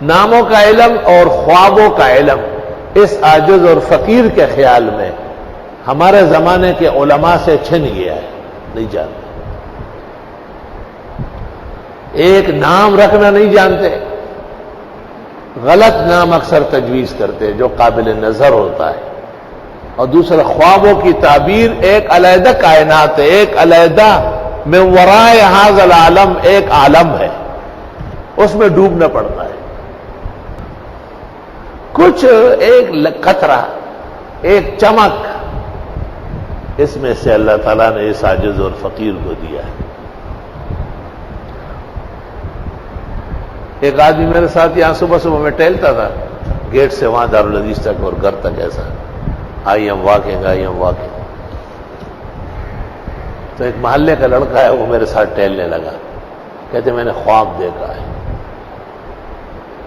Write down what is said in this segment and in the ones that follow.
ناموں کا علم اور خوابوں کا علم اس عاجز اور فقیر کے خیال میں ہمارے زمانے کے علماء سے چھن گیا ہے، نہیں جانتے۔ ایک نام رکھنا نہیں جانتے، غلط نام اکثر تجویز کرتے جو قابل نظر ہوتا ہے، اور دوسرا خوابوں کی تعبیر ایک علیحدہ کائنات ہے، ایک علیحدہ من ورائے ھذا العالم ایک عالم ہے، اس میں ڈوبنا پڑتا ہے۔ کچھ ایک قطرہ، ایک چمک، اس میں سے اللہ تعالیٰ نے اس عاجز اور فقیر کو دیا ہے۔ ایک آدمی میرے ساتھ یہاں صبح صبح میں ٹہلتا تھا، گیٹ سے وہاں دارالحدیث تک اور گھر تک، ایسا آئی ایم واکنگ۔ تو ایک محلے کا لڑکا ہے، وہ میرے ساتھ ٹہلنے لگا، کہتے میں نے خواب دیکھا ہے۔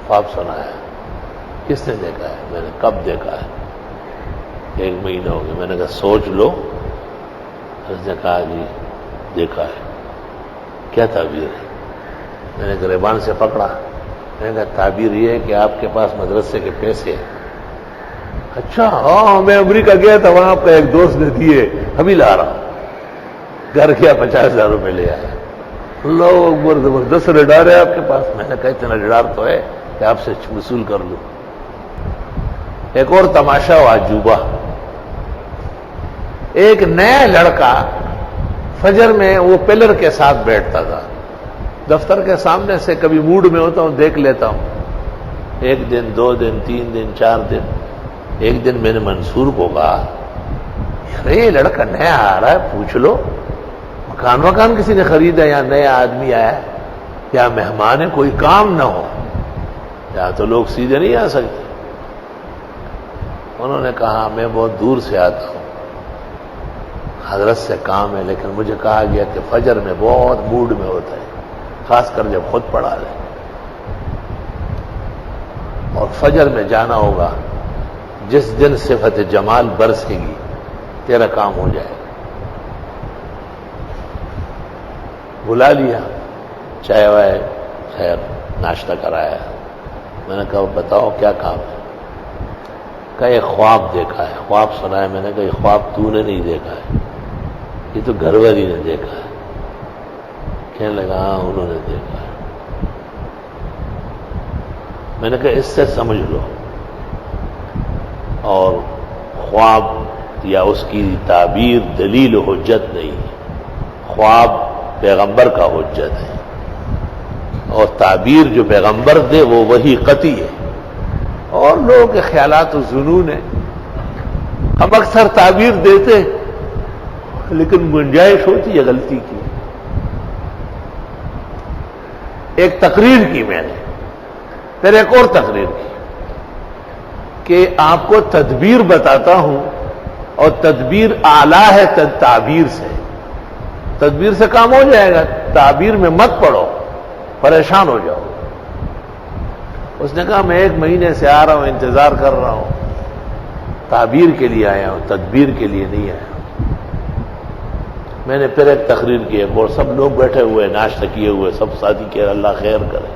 خواب سنا ہے؟ کس نے دیکھا ہے؟ میں نے کب دیکھا ہے؟ 1 مہینہ ہو گیا۔ میں نے کہا سوچ لو۔ اس نے کہا جی دیکھا ہے۔ کیا تعبیر ہے؟ میں نے گریبان سے پکڑا، میں نے کہا تعبیر یہ ہے کہ آپ کے پاس مدرسے کے پیسے ہیں۔ اچھا ہاں، میں امریکہ گیا تھا، وہاں آپ کا ایک دوست نے دیے، ابھی لا رہا ہوں۔ گھر گیا 50,000 روپے لے آیا۔ اللہ اکبر، زبردست ریڈار ہے آپ کے پاس۔ میں نے کہا اتنا ریڈار تو ہے کہ آپ سے وصول کر لوں۔ ایک اور تماشا و عجوبہ، ایک نیا لڑکا فجر میں وہ پلر کے ساتھ بیٹھتا تھا، دفتر کے سامنے سے کبھی موڈ میں ہوتا ہوں دیکھ لیتا ہوں، 1 دن 2 دن 3 دن 4 دن۔ ایک دن میں نے منصور کو کہا ارے یہ لڑکا نیا آ رہا ہے، پوچھ لو مکان کسی نے خریدا یا نیا آدمی آیا ہے یا مہمان ہے، کوئی کام نہ ہو یا تو لوگ سیدھے نہیں آ سکتے۔ انہوں نے کہا میں بہت دور سے آتا ہوں، حضرت سے کام ہے، لیکن مجھے کہا گیا کہ فجر میں بہت موڈ میں ہوتا ہے، خاص کر جب خود پڑھا لے، اور فجر میں جانا ہوگا، جس دن صفت جمال برسے گی تیرا کام ہو جائے گا۔ بلا لیا، چائے وائے خیر ناشتہ کرایا۔ میں نے کہا بتاؤ کیا کام ہے؟ کہا یہ خواب دیکھا ہے۔ خواب سنا ہے؟ میں نے کہا یہ خواب تو نے نہیں دیکھا ہے، یہ تو گھر والی نے دیکھا ہے۔ کہنے لگا ہاں انہوں نے دیکھا ہے۔ میں نے کہا اس سے سمجھ لو، اور خواب یا اس کی تعبیر دلیل و حجت نہیں ہے، خواب پیغمبر کا حجت ہے، اور تعبیر جو پیغمبر دے وہ وہی قطعی ہے، اور لوگوں کے خیالات و ظنون ہیں۔ ہم اکثر تعبیر دیتے لیکن گنجائش ہوتی ہے غلطی کی۔ ایک تقریر کی میں نے، پھر ایک اور تقریر کی کہ آپ کو تدبیر بتاتا ہوں، اور تدبیر اعلیٰ ہے تعبیر سے۔ تدبیر سے کام ہو جائے گا، تعبیر میں مت پڑو، پریشان ہو جاؤ۔ اس نے کہا میں 1 مہینے سے آ رہا ہوں، انتظار کر رہا ہوں، تعبیر کے لیے آیا ہوں، تدبیر کے لیے نہیں آیا ہوں۔ میں نے پھر ایک تقریر کی، اور سب لوگ بیٹھے ہوئے ناشتہ کیے ہوئے، سب ساتھی کہ اللہ خیر کرے۔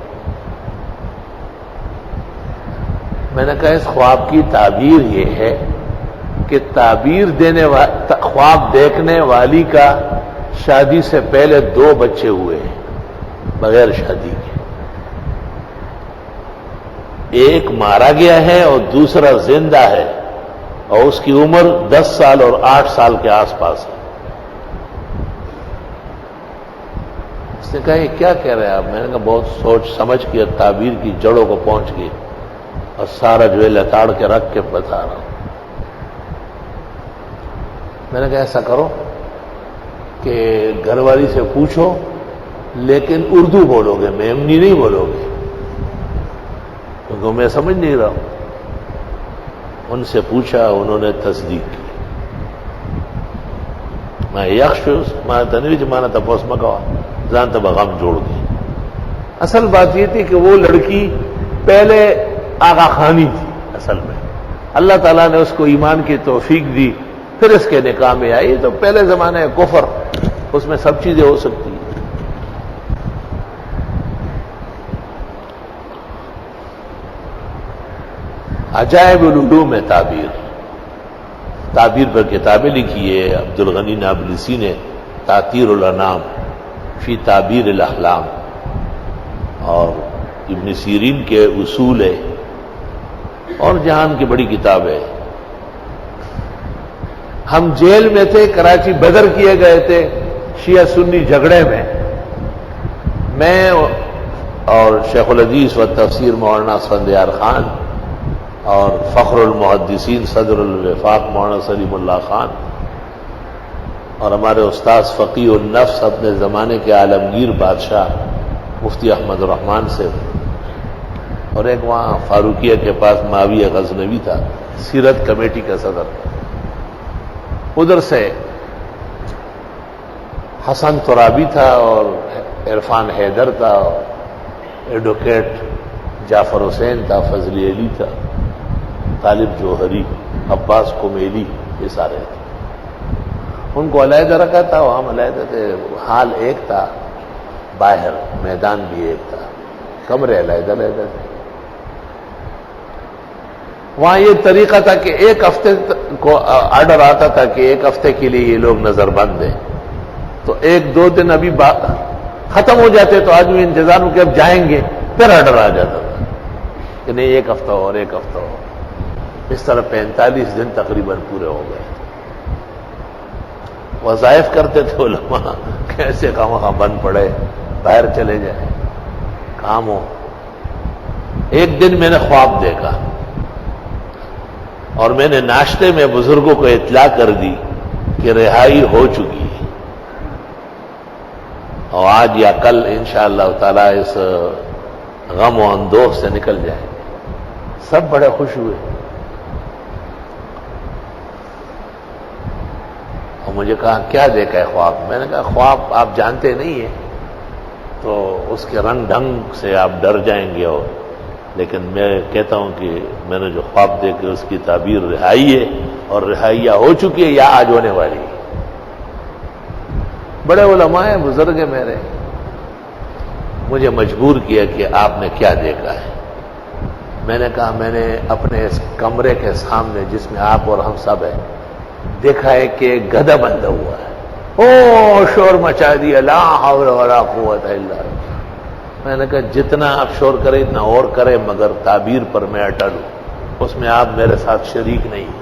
میں نے کہا اس خواب کی تعبیر یہ ہے کہ تعبیر خواب دیکھنے والی کا شادی سے پہلے 2 بچے ہوئے ہیں بغیر شادی کے، ایک مارا گیا ہے اور دوسرا زندہ ہے، اور اس کی عمر 10 سال اور 8 سال کے آس پاس ہے۔ اس نے کہا یہ کیا کہہ رہے ہیں آپ؟ میں نے کہا بہت سوچ سمجھ کے تعبیر کی جڑوں کو پہنچ گئی، اور سارا جو ہے لتاڑ کے رکھ کے بتا رہا ہوں۔ میں نے کہا ایسا کرو کہ گھر والی سے پوچھو، لیکن اردو بولو گے، میمنی نہیں بولو گے، کیونکہ میں سمجھ نہیں رہا ہوں۔ ان سے پوچھا، انہوں نے تصدیق کی۔ میں یخش مانا تنویج مانا تپوس مکوا جان تب غم جوڑ گئی۔ اصل بات یہ تھی کہ وہ لڑکی پہلے آغا خانی تھی، اصل میں اللہ تعالیٰ نے اس کو ایمان کی توفیق دی، پھر اس کے نکاح میں آئی۔ تو پہلے زمانے کفر، اس میں سب چیزیں ہو سکتی ہیں۔ عجائب العلوم تعبیر، تعبیر پر کتابیں لکھی ہے عبدالغنی نابلسی نے، تعطیر الانام فی تعبیر الاحلام، اور ابن سیرین کے اصول ہے، اور جہان کی بڑی کتاب ہے۔ ہم جیل میں تھے، کراچی بدر کیے گئے تھے شیعہ سنی جھگڑے میں، میں اور شیخ الحدیث و تفسیر مولانا اسفندیار خان اور فخر المحدثین صدر الوفاق مولانا سلیم اللہ خان اور ہمارے استاذ فقیہ النفس اپنے زمانے کے عالمگیر بادشاہ مفتی احمد الرحمان سے، اور ایک وہاں فاروقیہ کے پاس معاویہ غزنوی تھا سیرت کمیٹی کا صدر، ادھر سے حسن ترابی تھا اور عرفان حیدر تھا، اور ایڈوکیٹ جعفر حسین تھا، فضلی علی تھا، طالب جوہری، عباس کمیلی، یہ سارے تھے۔ ان کو علیحدہ رکھا تھا، وہ ہم علیحدہ تھے، حال ایک تھا، باہر میدان بھی ایک تھا، کمرے علیحدہ علیحدہ تھے۔ وہاں یہ طریقہ تھا کہ ایک ہفتے کو آرڈر آتا تھا کہ ایک ہفتے کے لیے یہ لوگ نظر بند ہیں، تو ایک دو دن ابھی ختم ہو جاتے تو آدمی انتظار میں کہ اب جائیں گے، پھر آرڈر آ جاتا تھا کہ نہیں ایک ہفتہ اور ایک ہفتہ ہو۔ اس طرح 45 دن تقریباً پورے ہو گئے۔ وظائف کرتے تھے علماء، کیسے خواہ بند پڑے، باہر چلے جائیں، کام ہو۔ ایک دن میں نے خواب دیکھا اور میں نے ناشتے میں بزرگوں کو اطلاع کر دی کہ رہائی ہو چکی ہے، اور آج یا کل انشاءاللہ تعالی اس غم و اندوہ سے نکل جائیں۔ سب بڑے خوش ہوئے، اور مجھے کہا کیا دیکھا ہے خواب؟ میں نے کہا خواب آپ جانتے نہیں ہیں تو اس کے رنگ ڈھنگ سے آپ ڈر جائیں گے، اور لیکن میں کہتا ہوں کہ میں نے جو خواب دیکھے اس کی تعبیر رہائی ہے، اور رہائی یا ہو چکی ہے یا آج ہونے والی ہے۔ بڑے علماء ہیں، بزرگ ہیں میرے، مجھے مجبور کیا کہ آپ نے کیا دیکھا ہے؟ میں نے کہا میں نے اپنے اس کمرے کے سامنے جس میں آپ اور ہم سب ہیں دیکھا ہے کہ گدھا بندھا ہوا ہے۔ او شور مچا دیا، لا حول ولا قوت الا باللہ۔ میں نے کہا جتنا آپ شور کرے اتنا اور کرے، مگر تعبیر پر میں اٹل ہوں، اس میں آپ میرے ساتھ شریک نہیں ہیں۔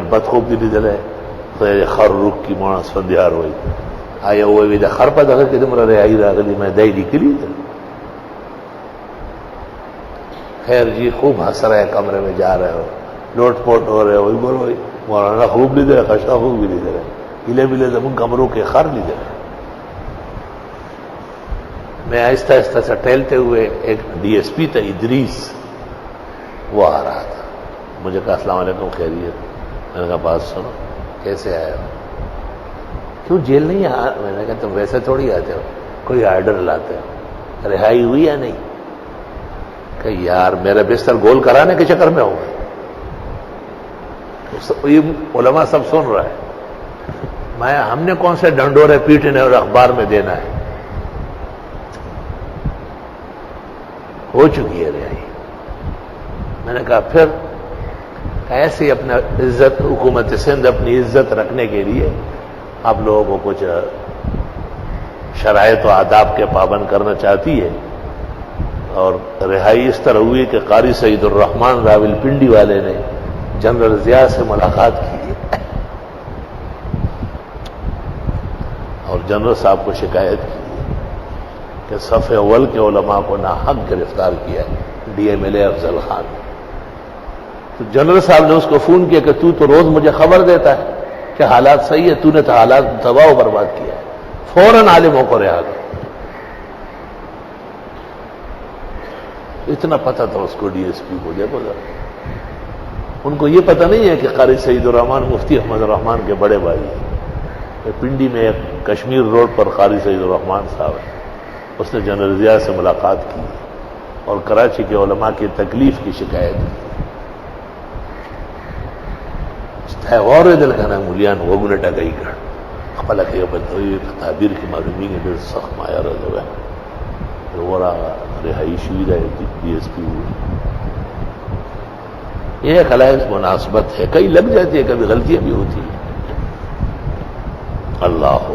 بد خوب دلی دلے خر رک کی مونا سندیار ہوئی آیا ہوئے خر پہ دخل کہ تمہارا رہائی راگلی میں دہی نکلی تھی۔ خیر جی خوب ہنس رہے، کمرے میں جا رہے ہو، لوٹ پوٹ ہو رہے ہو، وہی بولو مولانا خوب لی دے رہے، خشا خوب بھی لی دے رہے، ہلے بلے زمین کمروں کے خر لی دے رہے۔ میں آہستہ آہستہ سے ٹہلتے ہوئے، ایک ڈی ایس پی تھا ادریس، وہ آ رہا تھا، مجھے کہا السلام علیکم خیریت؟ میں نے کہا بات سنو، کیسے آئے ہو؟ کیوں جیل نہیں آ؟ میں نے کہا تم ویسے تھوڑی آتے ہو، کوئی آرڈر لاتے ہو، رہائی ہوئی یا نہیں؟ کہ یار میرا بستر گول کرانے کے چکر میں ہوگا، یہ علماء سب سن رہا ہے، ہم نے کون سے ڈنڈورے پیٹنے اور اخبار میں دینا ہے؟ ہو چکی ہے رہائی۔ میں نے کہا پھر ایسے اپنا عزت، حکومت سندھ اپنی عزت رکھنے کے لیے آپ لوگوں کو کچھ شرائط و آداب کے پابند کرنا چاہتی ہے، اور رہائی اس طرح ہوئی کہ قاری سعید الرحمان راول پنڈی والے نے جنرل ضیاء سے ملاقات کی اور جنرل صاحب کو شکایت کی کہ صف اول کے علماء کو ناحق گرفتار کیا ہے، ڈی ایم ایل اے افضل خان۔ تو جنرل صاحب نے اس کو فون کیا کہ تو روز مجھے خبر دیتا ہے کہ حالات صحیح ہے، تو نے تو حالات تباہ و برباد کیا ہے، فوراً عالموں کو رہا کر۔ اتنا پتہ تھا اس کو ڈی ایس پی کو، دیکھو ذرا، ان کو یہ پتہ نہیں ہے کہ قاری سعید الرحمان مفتی احمد الرحمان کے بڑے بھائی ہیں۔ پنڈی میں ایک کشمیر روڈ پر قاری سعید الرحمان صاحب ہے، اس نے جنرل ضیاء سے ملاقات کی اور کراچی کے علماء کی تکلیف کی شکایت کی۔ غور دل کہنا مولیان وگنٹا گئی کر خپل کې بدوی تعبیر کی معلومی ہے بل سخت مایا رہے ہو رہا رہائش ہوئی رہے ڈی ایس پی ہوئی. یہ ایک الائنس مناسبت ہے. کئی لگ جاتی ہے، کبھی غلطیاں بھی ہوتی ہیں. اللہ